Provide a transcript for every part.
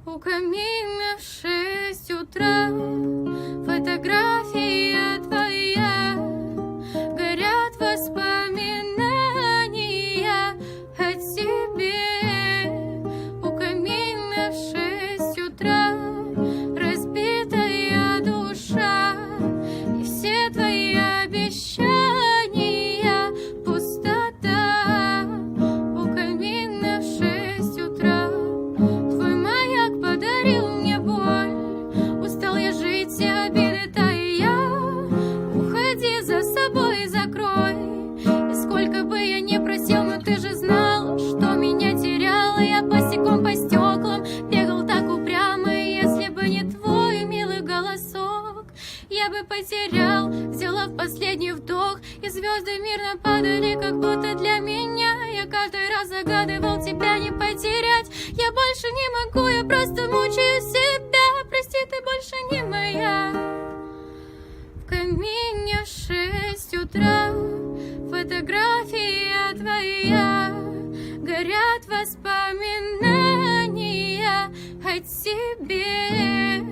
У камина в 6 утра фотография твоя, горят воспоминания о тебе. У камина в 6 утра разбитая душа, и все твои обещания пустота. У камина в 6 утра твой маяк подарил мне боль. Устал я жить, все обиды тая. Уходи, за собой закрой. И сколько бы я ни просил, но ты же знал, что меня теряла. Я босиком по стеклам бегал так упрямо, и если бы не твой милый голосок, я бы потерял, сделав последний вдох, и звезды мирно падали, как будто для меня. Я каждый раз загадывал тебя не потерять. Я больше не могу, я просто мучаю себя. Прости, ты больше не моя. В камине в 6 утра фотография твоя, горят воспоминания о тебе.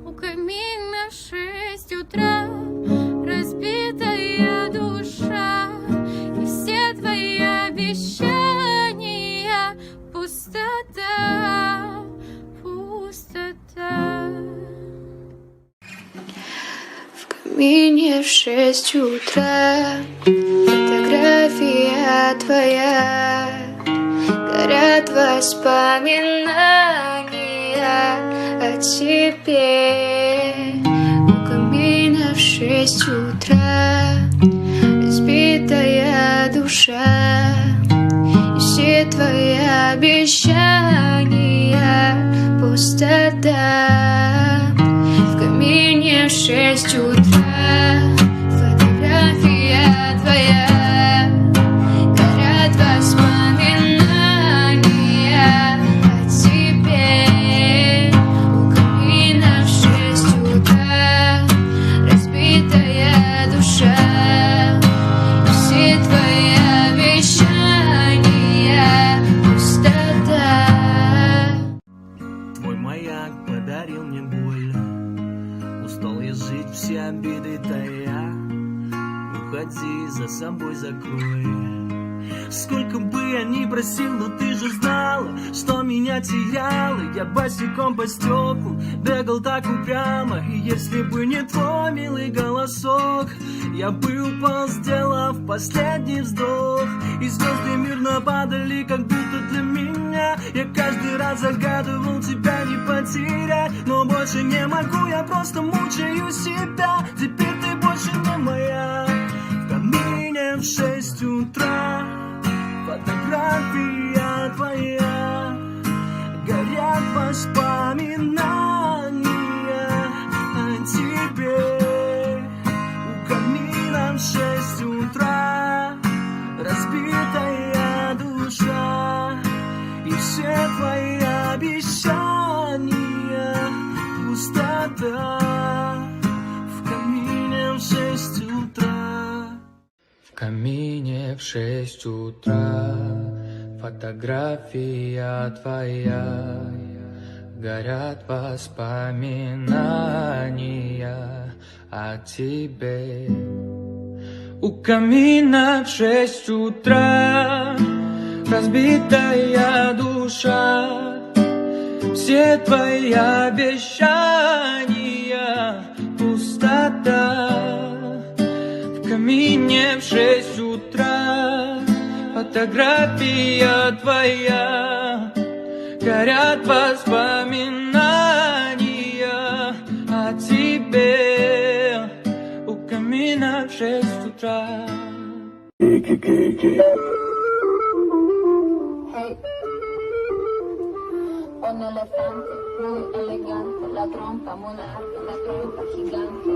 У камина в 6 утра разбитая душа, и все твои обещания пустота, пустота. В камине в 6 утра фотография твоя, горят воспоминания о тебе. У камина в 6 утра разбитая душа, и все твои обещания пустота. В камине в 6 утра фотография твоя, горят воспоминания о тебе. У камина в 6 утра разбитая душа, и все твои обещания пустота. Твой маяк подарил мне боль. Устал я жить, все обиды тая. Уходи, за собой закрой. Сколько бы я ни просил, но ты же знала, что меня теряла. Я босиком по стеклу бегал так упрямо, и если бы не твой милый голосок, я бы упал, сделав последний вздох. И звезды мирно падали, как будто для меня. Я каждый раз загадывал тебя не потерять, но больше не могу, я просто мучаю себя. Теперь ты больше не моя. В камине в 6 утра фотография твоя, горят воспоминания о тебе. У камина в 6 утра разбитая душа, и все твои обещания пустота. В камине в 6 утра. В камине в 6 утра фотография твоя, горят воспоминания о тебе. У камина в 6 утра разбитая душа, все твои обещания пустота. В камине в 6 утра фотография твоя, горят воспоминания о тебе. У камина в 6 утра. Hey. Un elefante muy elegante, la trompa muy larga, la trompa gigante.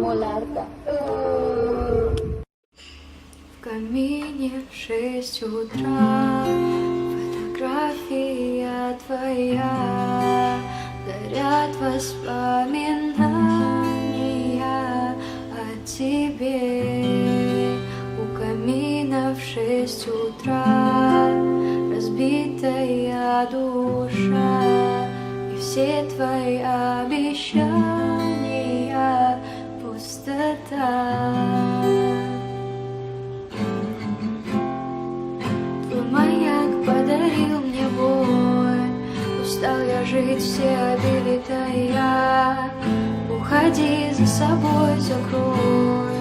Muy larga. В камине в 6 утра фотография твоя, горят воспоминания о тебе. У камина в 6 утра разбит разбитая душа, и все твои обещания пустота. Твой маяк подарил мне боль, устал я жить, все обиды тая. Уходи, за собой закрой.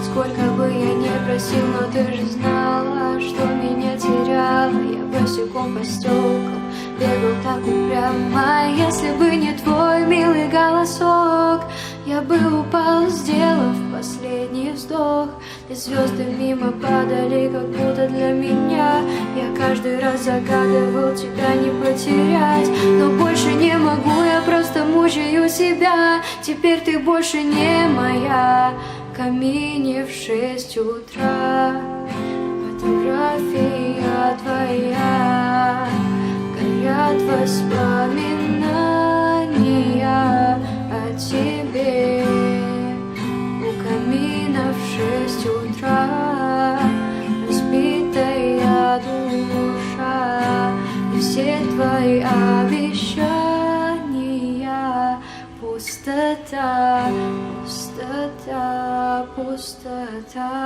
Сколько бы я ни просил, но ты же знала, что меня теряла. Я босиком по стеклам бегал так упрямо. Если бы не твой милый голосок, я бы упал, сделав последний вздох. И звезды мимо падали, как будто для меня. Я каждый раз загадывал тебя не потерять, но больше не могу, я просто мучаю себя. Теперь ты больше не моя. В камине в 6 утра фотография твоя, горят воспоминания о тебе. У камина в 6 утра разбитая душа, и все твои обещания пустота, пустота, пустота.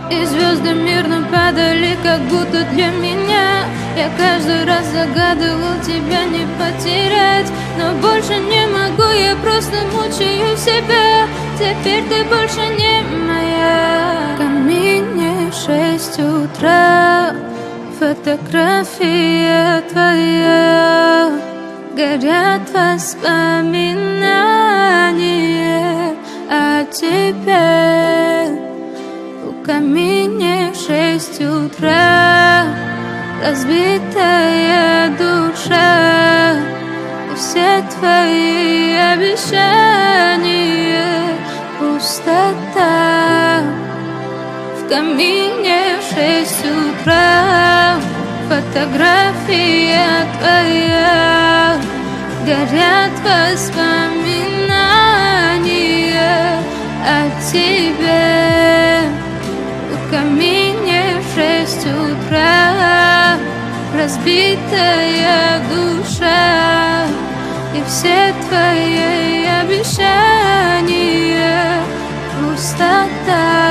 И звезды мирно падали, как будто для меня. Я каждый раз загадывал тебя не потерять, но больше не могу, я просто мучаю себя. Теперь ты больше не моя. В камине 6 утра, фотография твоя, горят воспоминания о тебе. В камине в 6 утра разбитая душа, и все твои обещания пустота. В камине в 6 утра фотография твоя, горят воспоминания о тебе. В камине в 6 утра разбитая душа, и все твои обещания пустота.